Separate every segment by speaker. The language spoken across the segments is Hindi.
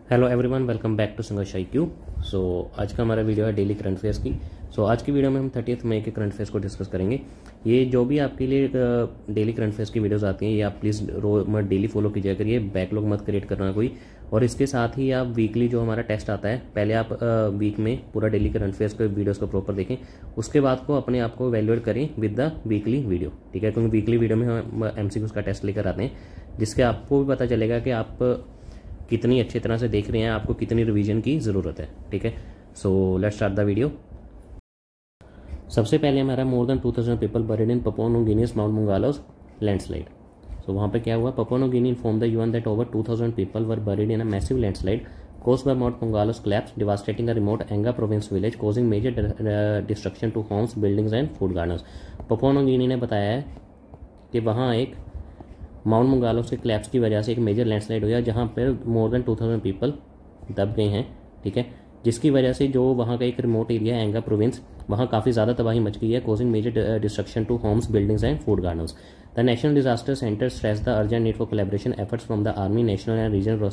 Speaker 1: Hello everyone, welcome back to Sangharsh IQ। So आज का हमारा वीडियो है डेली करंट अफेयर्स की। आज की वीडियो में हम 30 मई के करंट अफेयर्स को डिस्कस करेंगे। ये जो भी आपके लिए डेली करंट अफेयर्स की वीडियोस आती हैं ये आप प्लीज़ डेली फॉलो कीजिए करिए, बैकलॉग मत क्रिएट करना कोई। और इसके साथ ही आप वीकली जो हमारा टेस्ट आता है, पहले आप वीक में पूरा डेली करंट अफेयर्स के वीडियोज़ को प्रॉपर देखें, उसके बाद को अपने आप को वैल्यूएट करें विद द वीकली वीडियो, ठीक है। क्योंकि वीकली वीडियो में हम MCQs का टेस्ट लेकर आते हैं, जिसके आपको भी पता चलेगा कि आप कितनी अच्छी तरह से देख रहे हैं, आपको कितनी रिवीजन की ज़रूरत है, ठीक है। So let's start the video. सबसे पहले हमारा more than 2000 people buried in Papua New Guinea's Mount Mungalo's landslide. वहाँ पे क्या हुआ, Papua New Guinea inform the UN that over 2000 people were buried in a massive landslide caused by Mount Mungalos collapse, devastating a remote Enga province village, causing major destruction to homes, buildings and food gardens। Papua New गिनी ने बताया है कि वहाँ एक माउंट मुंगालोस के क्लैप्स की वजह से एक मेजर लैंडस्लाइड हुआ जहाँ पर मोर देन 2000 पीपल दब गए हैं, ठीक है। जिसकी वजह से जो वहाँ का एक रिमोट एरिया है एंगा प्रोविंस, वहाँ काफ़ी ज़्यादा तबाही मच गई है, causing major destruction to homes, buildings and food gardens. The national disaster centre stress the urgent need for collaboration efforts from the army, national and regional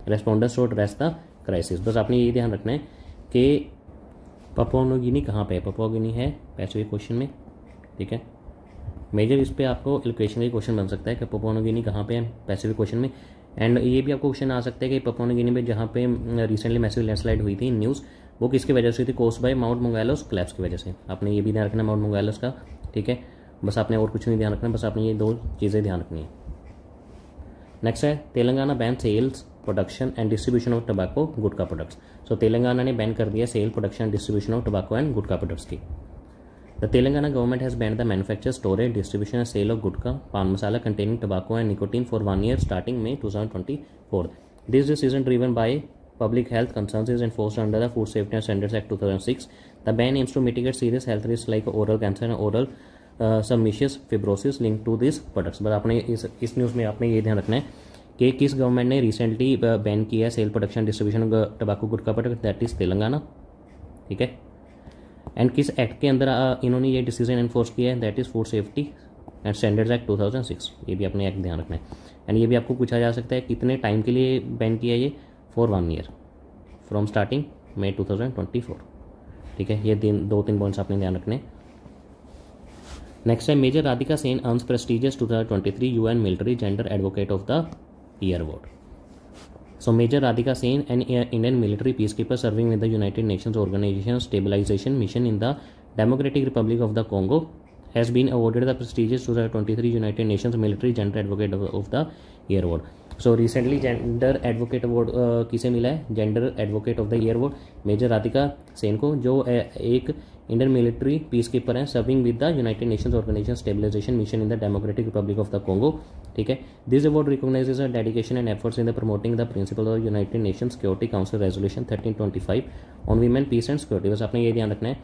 Speaker 1: responders to address the crisis. बस आपने ये ध्यान रखना है कि पपुआ न्यू गिनी कहाँ पे है। पपुआ गिनी है पैसिफिक क्वेश्चन में, ठीक है। मेजर इस पे आपको इक्वेशन का क्वेश्चन बन सकता है कि पपुआ न्यू गिनी कहाँ पे है पैसिफिक क्वेश्चन में। एंड ये भी आपको क्वेश्चन आ सकता है कि पपुआ न्यू गिनी में जहाँ पे रिसेंटली मैसिव लैंडस्लाइड हुई थी न्यूज़, वो किसकी वजह से हुई थी, कोस्ट बाय माउंट मुंगालोस क्लैप्स की वजह से। आपने ये भी ध्यान रखना माउंट मुंगालोस का, ठीक है। बस आपने और कुछ नहीं ध्यान रखना, बस आपने ये दो चीज़ें ध्यान रखनी है। नेक्स्ट है Telangana ban sales, production and distribution of tobacco gutkha products. Telangana ने बैन कर दिया sale, production and distribution of tobacco and gutkha products की। The Telangana government has banned the manufacture, storage, distribution and sale of gutka, pan masala containing tobacco and nicotine for 1 year starting May 2024. This decision driven by public health concerns is enforced under the Food Safety and Standards Act 2006. The ban aims to mitigate serious health risks like oral cancer and oral submucous fibrosis linked to these products. बस आपने इस न्यूज़ में आपने ये ध्यान रखना है कि किस गवर्नमेंट ने रिसेंटली बैन किया है sale, production, distribution tobacco gutkha product, that is Telangana, ठीक है। एंड किस एक्ट के अंदर इन्होंने ये डिसीजन एनफोर्स किया है, that is food safety and standards act 2006। ये भी अपने एक्ट ध्यान रखना है। एंड ये भी आपको पूछा जा सकता है कितने टाइम के लिए बैन किया ये, for 1 year from starting May 2024, ठीक है। ये 2-3 पॉइंट्स आपने ध्यान रखने। नेक्स्ट है Major Radhika Sen earns prestigious 2023 UN military gender advocate of the year award. So Major Radhika Sen, an Indian military peacekeeper serving with the United Nations Organization Stabilization Mission in the Democratic Republic of the Congo, has been awarded the prestigious 2023 United Nations Military Gender Advocate of the Year Award. So recently Gender Advocate Award किसे मिला है, Gender Advocate of the Year Award Major Radhika Sen को, जो एक इंडियन मिलिट्री पीस कीपर हैं serving with the United Nations Organization Stabilization Mission in the Democratic Republic of the Congo, ठीक है। This award recognises the dedication and efforts in the promoting the principle of United Nation Security Council resolution 1325 on women peace and security. बस आपने ये ध्यान रखना है,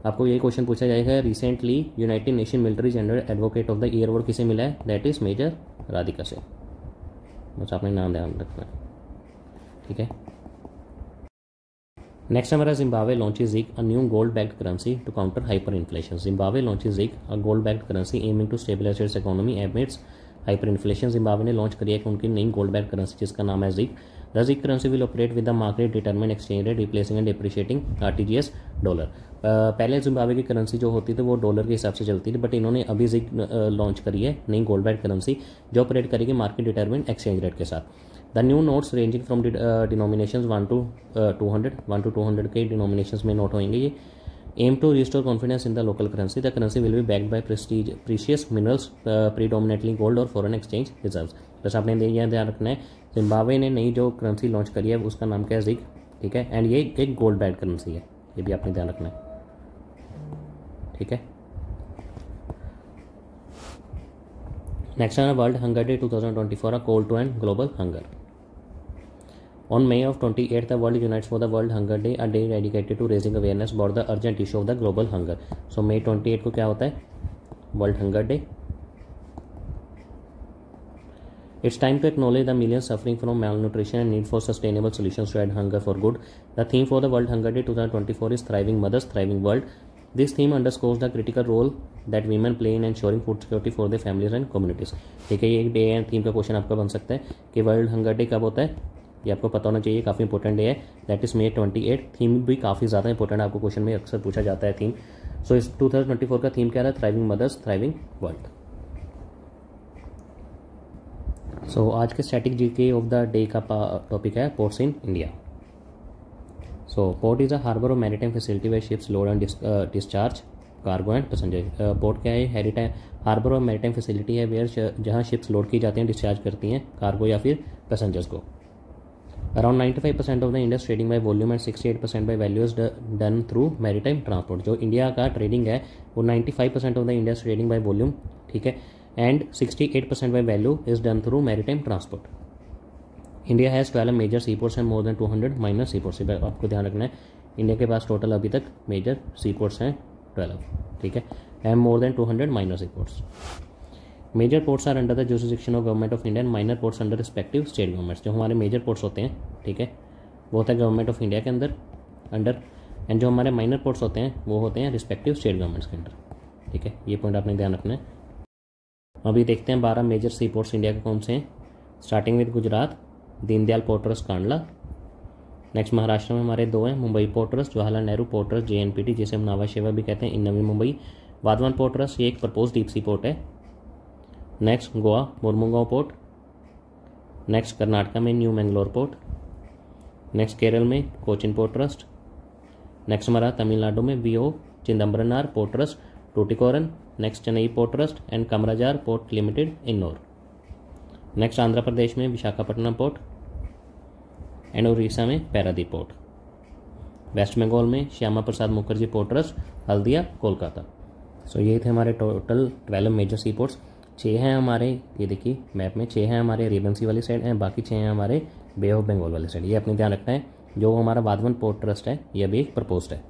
Speaker 1: आपको ये क्वेश्चन पूछा जाएगा recently United Nation military gender advocate of the year award किसे मिला है, that is Major Radhika Sen. बस आपने नाम ध्यान रखना है, ठीक है। नेक्स्ट हमारा Zimbabwe launches ZIG, a new gold backed currency to counter hyperinflation। Zimbabwe launches ZIG, a gold backed currency aiming to stabilize its economy amidst hyperinflation। Zimbabwe ने लॉन्च करी है उनकी नई गोल्ड बैक्ड करेंसी जिसका नाम है ZIG। The ZIG currency will operate with the market determined exchange rate replacing and depreciating RTGS dollar. पहले जिम्बाब्वे की करेंसी जो होती थी वो डॉलर के हिसाब से चलती थी, बट इन्होंने अभी ZIG लॉन्च करी है नई गोल्ड बैक्ड करेंसी जो ऑपरेट करेगी मार्केट डिटरमाइंड एक्सचेंज रेट के साथ। The new notes ranging from denomination 1 to 200 के डिनोमिनेशंस में नोट होंगे ये। Aim to restore confidence in the local currency. The currency will be backed by precious minerals predominantly gold और फॉरेन एक्सचेंज रिजर्व्स। बस आपने यह ध्यान रखना है, जिम्बाब्वे ने नई जो करेंसी लॉन्च करी है उसका नाम क्या है, ZIG, ठीक है। एंड ये एक गोल्ड बैक्ड करेंसी है, ये भी आपने ध्यान रखना है, ठीक है। नेक्स्ट है world hunger day 2024, a call to end global hunger। On May of 28th, the world unites for the World Hunger Day, a day dedicated to raising awareness about the urgent issue of the global hunger। So May 28 को क्या होता है, World Hunger Day। It's time to acknowledge the millions suffering from malnutrition and need for sustainable solutions to end hunger for good। The theme for the World Hunger Day 2024 is Thriving Mothers, Thriving World। This theme underscores the critical role that women play in ensuring food security for their families and communities। ठीक है, ये एक डे एंड थीम का क्वेश्चन आपका बन सकता है कि वर्ल्ड हंगर डे कब होता है, ये आपको पता होना चाहिए, काफ़ी इंपॉर्टेंट डे है, दैट इज़ May 28। थीम भी काफ़ी ज़्यादा इंपॉर्टेंट है, आपको क्वेश्चन में अक्सर पूछा जाता है थीम। सो इस 2024 का थीम क्या रहा? Thriving mothers, thriving world. So आज के static GK of the day का टॉपिक है ports in India. So port is a harbour और maritime facility where ships load and discharge cargo and passenger. Port क्या है? हैरिटाइम हार्बर और मैरीटाइम फैसिलिटी है वेयर जहाँ शिप्स लोड की जाती हैं, डिस्चार्ज करती हैं कार्गो या फिर पैसेंजर्स को। Around 95% of the India's trading by volume and 68% by value is done through maritime transport. जो इंडिया का ट्रेडिंग है वो 95% of the India's trading by volume, ठीक है, and 68% by value is done through maritime transport. India has 12 major sea ports and more than 200 minor sea ports. आपको ध्यान रखना है, इंडिया के पास टोटल अभी तक मेजर सी पोर्ट्स हैं 12, ठीक है, and more than 200 minor sea ports. Major ports are under the jurisdiction of government of India and minor ports under respective state governments. जो हमारे मेजर पोर्ट्स होते हैं, ठीक है, वो होता है गवर्नमेंट ऑफ इंडिया के अंडर, एंड जो हमारे माइनर पोर्ट्स होते हैं वो होते हैं रिस्पेक्टिव स्टेट गवर्नमेंट्स के अंडर, ठीक है। ये पॉइंट आपने ध्यान रखना है। अभी देखते हैं 12 मेजर सी पोर्ट्स इंडिया के कौन से हैं। Starting with Gujarat, Deendayal port trust Kandla. Next Maharashtra में हमारे 2 हैं, Mumbai port trust, Jawaharlal Nehru port trust JNPT, जिसे हम नावा शेवा भी कहते हैं, in Navi Mumbai. Vadhavan port trust, ये एक प्रपोज डीप सी पोर्ट है। Next Goa Mormugao port. Next Karnataka में new Mangalore port. Next Kerala में कोचिन पोर्ट ट्रस्ट। नेक्स्ट हमारा तमिलनाडु में VO Chidambaranar port trust टूटिकोरन। Next Chennai port trust and Kamarajar port limited Ennore. Next Andhra Pradesh में विशाखापट्टनम पोर्ट एंड उड़ीसा में पैरादीप पोर्ट। वेस्ट बंगाल में श्यामा प्रसाद मुखर्जी पोर्ट ट्रस्ट हल्दिया कोलकाता। सो ये थे हमारे टोटल 12 मेजर सी पोर्ट्स। 6 हैं हमारे, ये देखिए मैप में 6 हैं हमारे रेवन सी वाली साइड हैं, बाकी 6 हैं हमारे बे ऑफ बंगाल वाली साइड। ये अपने ध्यान रखना है। जो हमारा वाधवन पोर्ट ट्रस्ट है ये अभी एक प्रपोज्ड है।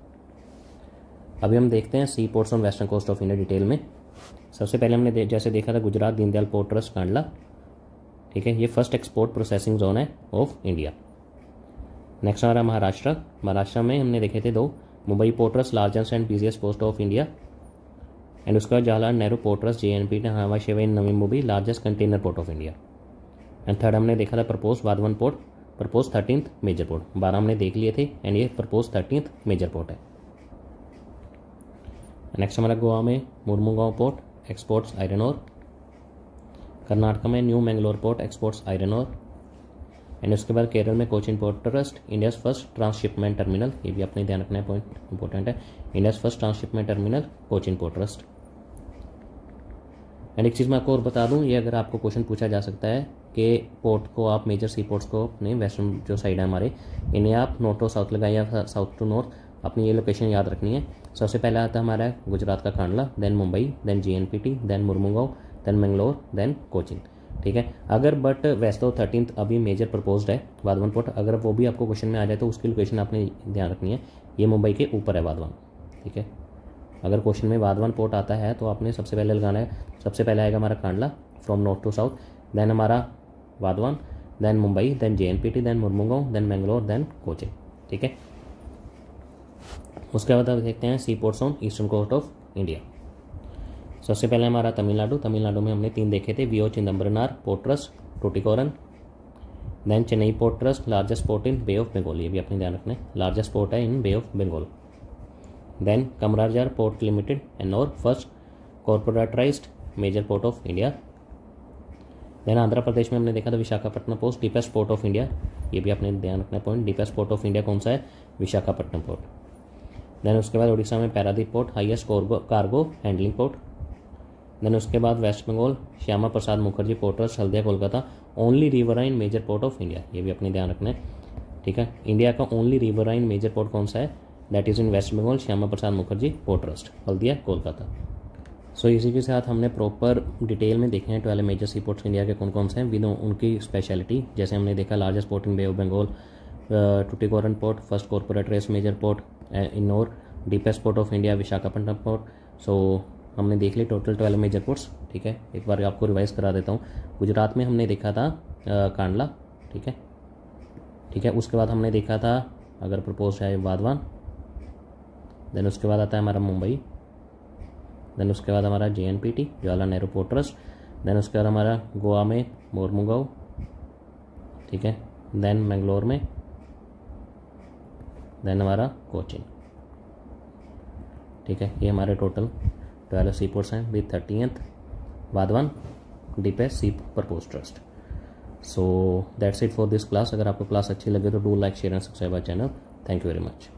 Speaker 1: अभी हम देखते हैं sea ports on western coast of India detail में। सबसे पहले हमने जैसे देखा था गुजरात दीनदयाल पोर्ट ट्रस्ट कांडला, ठीक है, ये फर्स्ट एक्सपोर्ट प्रोसेसिंग जोन है ऑफ इंडिया। नेक्स्ट हमारा महाराष्ट्र में हमने देखे थे 2, Mumbai port trust largest and busiest post of India, and उसके बाद Jawaharlal Nehru port trust JNPT Nhava Sheva in Navi Mumbai largest container port of India. And third हमने देखा था propose Vadhavan port, propose 13th major port. 12 हमने देख लिए थे एंड ये प्रपोज 13th मेजर पोर्ट है। नेक्स्ट हमारा गोवा में Mormugao port exports iron ore. Karnataka में new Mangalore port exports iron ore. And उसके बाद केरल में Cochin port trust India's first transshipment terminal, ये भी अपने ध्यान रखना है, पॉइंट इंपॉर्टेंट है, India's first transshipment terminal Cochin port trust. And एक चीज़ मैं आपको और बता दूं, ये अगर आपको क्वेश्चन पूछा जा सकता है कि पोर्ट को आप मेजर सी पोर्ट्स को अपने वेस्टर्न जो साइड है हमारे, इन्हें आप नॉर्थ टू साउथ लगाए या साउथ टू नॉर्थ, अपनी ये लोकेशन याद रखनी है। सबसे पहले आता है हमारा गुजरात का Kandla, then Mumbai, then JNPT, then Mormugao, then Mangalore, then Cochin, ठीक है। अगर बट वैसे तो 13th अभी मेजर प्रपोज्ड है वाधवन पोर्ट, अगर वो भी आपको क्वेश्चन में आ जाए तो उसकी लोकेशन आपने ध्यान रखनी है, ये मुंबई के ऊपर है वाधवान, ठीक है। अगर क्वेश्चन में वाधवान पोर्ट आता है तो आपने सबसे पहले लगाना है, सबसे पहले आएगा हमारा Kandla from north to south, then हमारा Vadhavan, then Mumbai, then JNPT, then Mormugao, then Mangalore, then Cochin, ठीक है। उसके बाद अब देखते हैं sea ports on eastern coast of India. सबसे पहले हमारा तमिलनाडु में हमने 3 देखे थे, VO Chidambaranar port trust Tuticorin, then Chennai port trust largest port in Bay of Bengal, ये भी अपने ध्यान रखना है, लार्जेस्ट पोर्ट है in Bay of Bengal. Then Kamarajar port limited Ennore first corporatized major port of India. Then Andhra Pradesh में हमने देखा था Visakhapatnam port deepest port of India, ये भी अपने ध्यान रखना point, deepest port of India कौन सा है? विशाखापट्टनम पोर्ट। देन उसके बाद उड़ीसा में Paradip port highest cargo handling port. Then उसके बाद west Bengal Shyama Prasad Mukherjee port trust Haldia Kolkata only riverine major port of India, ये भी अपने ध्यान रखना है, ठीक है। इंडिया का ओनली रिवराइन मेजर पोर्ट कौन सा है? That is in West Bengal Shyama Prasad Mukherjee port trust Haldia Kolkata. So इसी के साथ हमने प्रॉपर डिटेल में देखे हैं 12 मेजर सी पोर्ट्स इंडिया के कौन कौन से हैं विद उनकी स्पेशलिटी। जैसे हमने देखा largest port in Bay of Bengal Tuticorin port, first corporatized major port Ennore, deepest port of India Visakhapatnam port. So हमने देख ली टोटल 12 मेजर पोर्ट्स, ठीक है। एक बार आपको रिवाइज करा देता हूँ। गुजरात में हमने देखा था कांडला, ठीक है, ठीक है। उसके बाद हमने देखा था अगर प्रपोज है वाधवान, देन उसके बाद आता है हमारा मुंबई, देन उसके बाद हमारा JNPT Jawaharlal Nehru port trust, then उसके बाद हमारा गोवा में मोरमुगांव, ठीक है, देन मैंगलोर में, देन हमारा कोचिन। ठीक है, ये हमारे टोटल 12 सी पोर्ट्स हैं with 30th Vadhavan deepest sea purpose trust. So that's it for this class. अगर आपको क्लास अच्छी लगे तो do like share and subscribe our channel. Thank you very much.